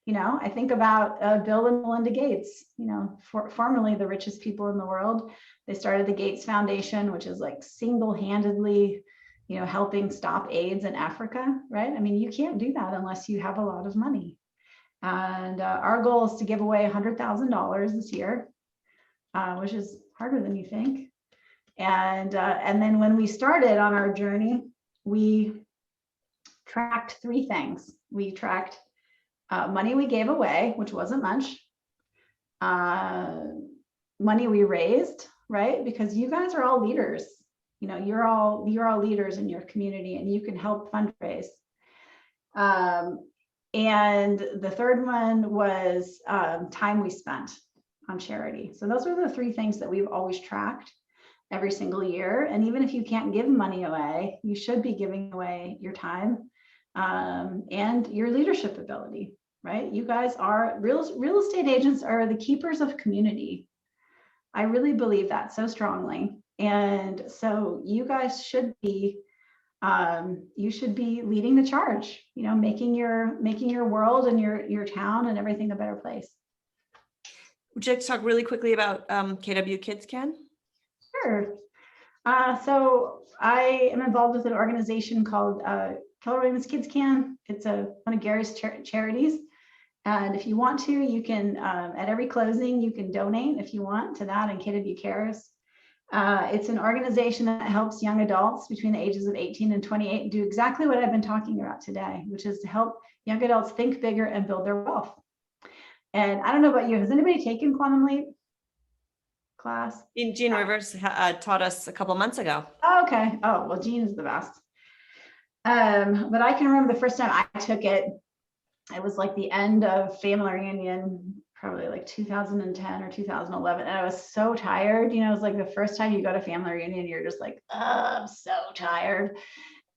You know, I think about Bill and Melinda Gates, you know, formerly the richest people in the world. They started the Gates Foundation, which is like single-handedly, you know, helping stop AIDS in Africa, right? I mean, you can't do that unless you have a lot of money. And our goal is to give away $100,000 this year, which is harder than you think. And then when we started on our journey, we tracked three things. We tracked money we gave away, which wasn't much. Money we raised, right? Because you guys are all leaders. You know, you're all leaders in your community, and you can help fundraise. And the third one was time we spent on charity. So those are the three things that we've always tracked every single year. And even if you can't give money away, you should be giving away your time and your leadership ability, right? You guys are real estate agents are the keepers of community. I really believe that so strongly. And so you guys should be leading the charge, you know, making your world and your town and everything a better place. Would you like to talk really quickly about KW Kids Can? Sure. So I am involved with an organization called Keller Williams Kids Can. It's one of Gary's charities. And if you want to, you can, at every closing, you can donate if you want to that, and KW Cares. It's an organization that helps young adults between the ages of 18 and 28 do exactly what I've been talking about today, which is to help young adults think bigger and build their wealth. And I don't know about you, has anybody taken Quantum Leap class? Jean Rivers taught us a couple months ago. Oh, okay. Oh, well, Jean is the best. But I can remember the first time I took it, it was like the end of family reunion, probably like 2010 or 2011. And I was so tired. You know, it was like the first time you go to family reunion, you're just like, oh, I'm so tired.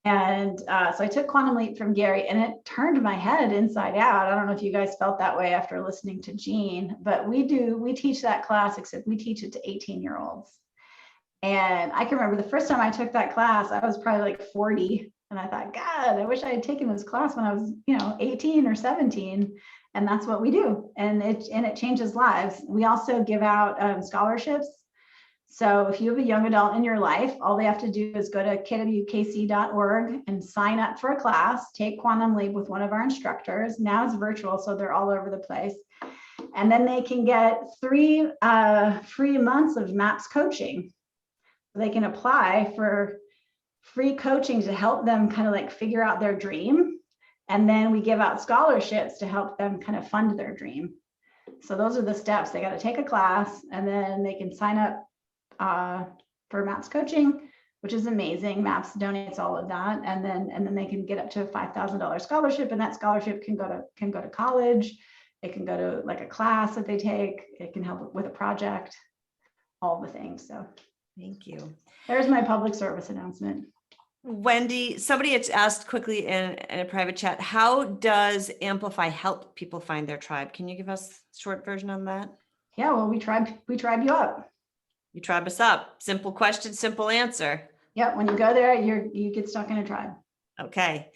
And so I took Quantum Leap from Gary, and it turned my head inside out. I don't know if you guys felt that way after listening to Jean, but we teach that class, except we teach it to 18-year-olds. And I can remember the first time I took that class, I was probably like 40. And I thought, God, I wish I had taken this class when I was, 18 or 17. And that's what we do. And it changes lives. We also give out scholarships. So if you have a young adult in your life, all they have to do is go to kwkc.org and sign up for a class, take Quantum Leap with one of our instructors. Now it's virtual, so they're all over the place. And then they can get 3 free months of MAPS coaching. They can apply for free coaching to help them kind of like figure out their dream. And then we give out scholarships to help them kind of fund their dream. So those are the steps. They got to take a class, and then they can sign up for MAPS coaching, which is amazing. MAPS donates all of that, and then they can get up to a $5,000 scholarship, and that scholarship can go to college. It can go to like a class that they take. It can help with a project, all the things. So thank you. There's my public service announcement. Wendy, somebody had asked quickly in a private chat, how does Amplify help people find their tribe? Can you give us a short version on that? Yeah, well, we tribe you up. You tribe us up. Simple question, simple answer. Yeah, when you go there, you get stuck in a tribe. Okay.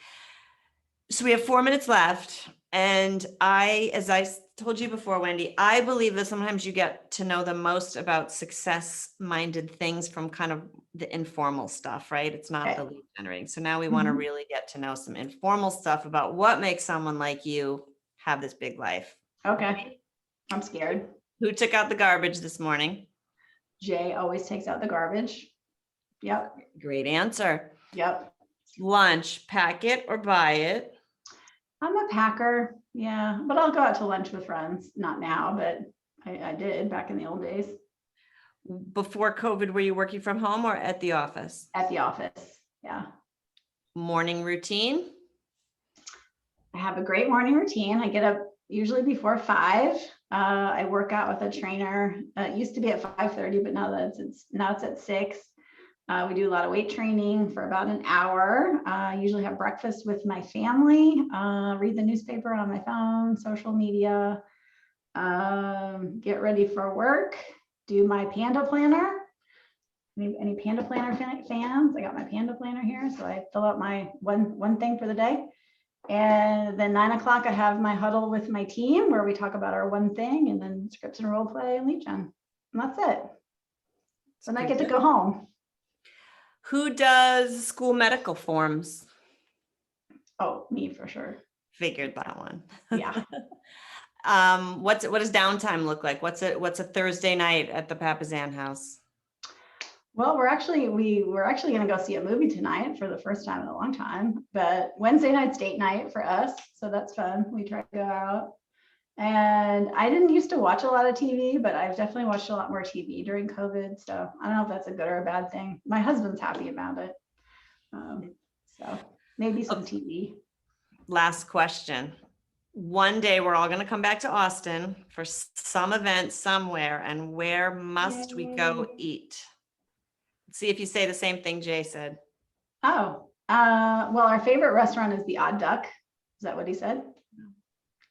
So we have 4 minutes left. And as I told you before, Wendy, I believe that sometimes you get to know the most about success-minded things from kind of the informal stuff, right? It's not Okay. the lead generating. So now we want to Mhm. really get to know some informal stuff about what makes someone like you have this big life. Okay. I'm scared. Who took out the garbage this morning? Jay always takes out the garbage. Yep. Great answer. Yep. Lunch, pack it or buy it? I'm a packer. Yeah. But I'll go out to lunch with friends. Not now, but I did back in the old days Before COVID, were you working from home or at the office? at the office. Yeah. Morning routine? I have a great morning routine. I get up usually before 5. I work out with a trainer. It used to be at 5:30, but now it's at 6. We do a lot of weight training for about an hour. I usually have breakfast with my family, read the newspaper on my phone, social media, get ready for work, do my Panda planner. Any Panda planner fans? I got my Panda planner here. So I fill out my one thing for the day. And then 9 o'clock, I have my huddle with my team where we talk about our one thing, and then scripts and role play and lead gen. And that's it. Then I get to go home. Who does school medical forms? Oh, me for sure. Figured that one. Yeah. What does downtime look like? What's a Thursday night at the Papasan house? Well, we were actually going to go see a movie tonight for the first time in a long time, but Wednesday night's date night for us. So that's fun. We try to go out. And I didn't used to watch a lot of TV, but I've definitely watched a lot more TV during COVID. So I don't know if that's a good or a bad thing. My husband's happy about it. So maybe some TV. Last question. One day we're all going to come back to Austin for some event somewhere, and where must we go eat? See if you say the same thing Jay said. Oh, well, our favorite restaurant is the Odd Duck. Is that what he said?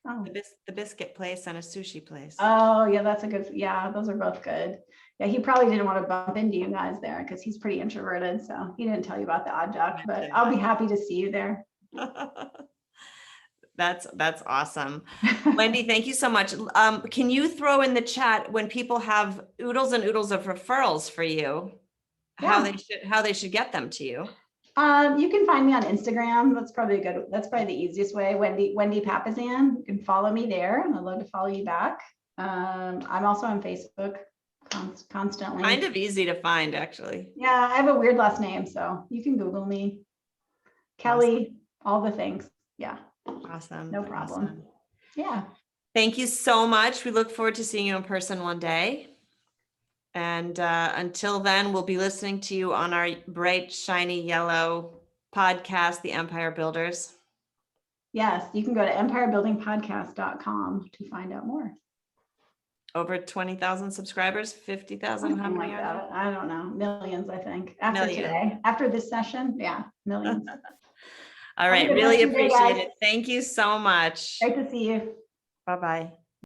Oh. The biscuit place and a sushi place. Oh, yeah, that's a good, yeah, those are both good. Yeah, he probably didn't want to bump into you guys there because he's pretty introverted. So he didn't tell you about the Odd Duck, but I'll be happy to see you there. That's awesome. Wendy, thank you so much. Can you throw in the chat when people have oodles and oodles of referrals for you, how they should get them to you? You can find me on Instagram. That's probably the easiest way. Wendy Papasan. You can follow me there, and I'd love to follow you back. I'm also on Facebook constantly. Kind of easy to find, actually. Yeah, I have a weird last name, so you can Google me. Kelly, all the things. Yeah. Awesome. No problem. Awesome. Yeah. Thank you so much. We look forward to seeing you in person one day. And until then, we'll be listening to you on our bright, shiny yellow podcast, The Empire Builders. Yes, you can go to empirebuildingpodcast.com to find out more. Over 20,000 subscribers, 50,000. How many like are that? I don't know. Millions, I think. After Millions. today, after this session, yeah, millions. All right, really appreciate it. Thank you so much. Great to see you. Bye-bye.